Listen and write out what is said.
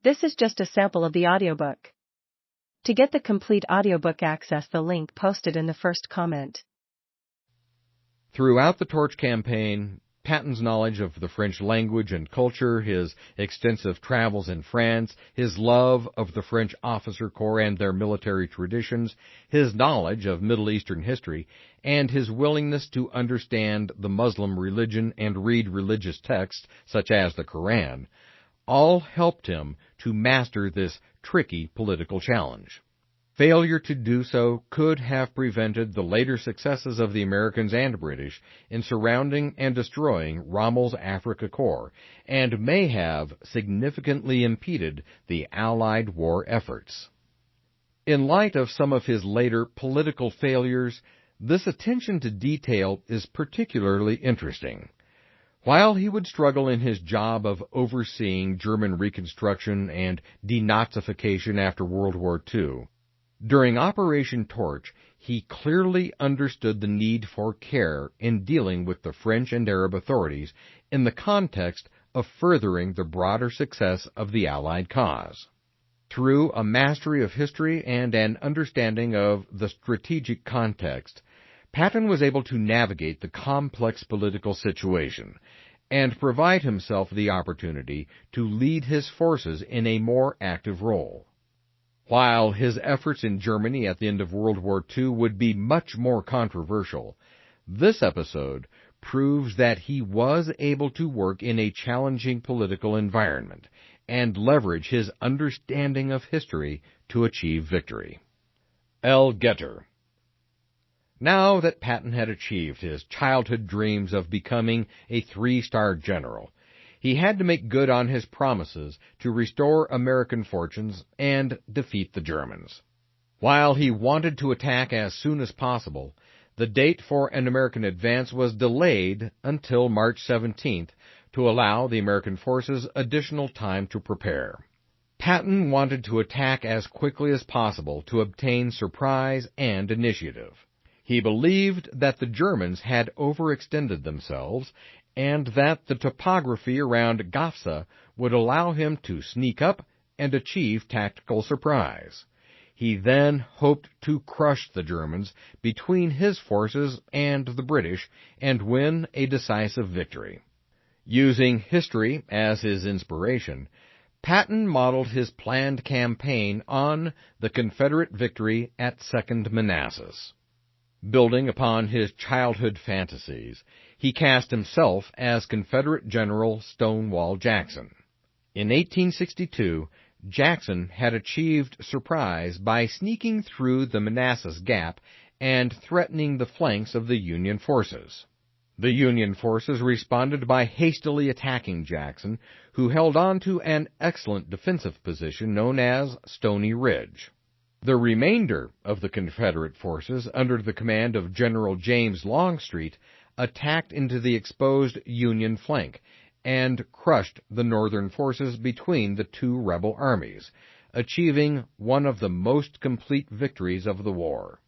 This is just a sample of the audiobook. To get the complete audiobook, access the link posted in the first comment. Throughout the Torch campaign, Patton's knowledge of the French language and culture, his extensive travels in France, his love of the French officer corps and their military traditions, his knowledge of Middle Eastern history, and his willingness to understand the Muslim religion and read religious texts such as the Quran, all helped him to master this tricky political challenge. Failure to do so could have prevented the later successes of the Americans and British in surrounding and destroying Rommel's Africa Corps, and may have significantly impeded the Allied war efforts. In light of some of his later political failures, this attention to detail is particularly interesting. While he would struggle in his job of overseeing German reconstruction and denazification after World War II, during Operation Torch, he clearly understood the need for care in dealing with the French and Arab authorities in the context of furthering the broader success of the Allied cause. Through a mastery of history and an understanding of the strategic context, Patton was able to navigate the complex political situation and provide himself the opportunity to lead his forces in a more active role. While his efforts in Germany at the end of World War II would be much more controversial, this episode proves that he was able to work in a challenging political environment and leverage his understanding of history to achieve victory. L. Getter. Now that Patton had achieved his childhood dreams of becoming a 3-star general, he had to make good on his promises to restore American fortunes and defeat the Germans. While he wanted to attack as soon as possible, the date for an American advance was delayed until March 17th to allow the American forces additional time to prepare. Patton wanted to attack as quickly as possible to obtain surprise and initiative. He believed that the Germans had overextended themselves and that the topography around Gafsa would allow him to sneak up and achieve tactical surprise. He then hoped to crush the Germans between his forces and the British and win a decisive victory. Using history as his inspiration, Patton modeled his planned campaign on the Confederate victory at Second Manassas. Building upon his childhood fantasies, he cast himself as Confederate General Stonewall Jackson. In 1862, Jackson had achieved surprise by sneaking through the Manassas Gap and threatening the flanks of the Union forces. The Union forces responded by hastily attacking Jackson, who held on to an excellent defensive position known as Stony Ridge. The remainder of the Confederate forces, under the command of General James Longstreet, attacked into the exposed Union flank and crushed the Northern forces between the two rebel armies, achieving one of the most complete victories of the war.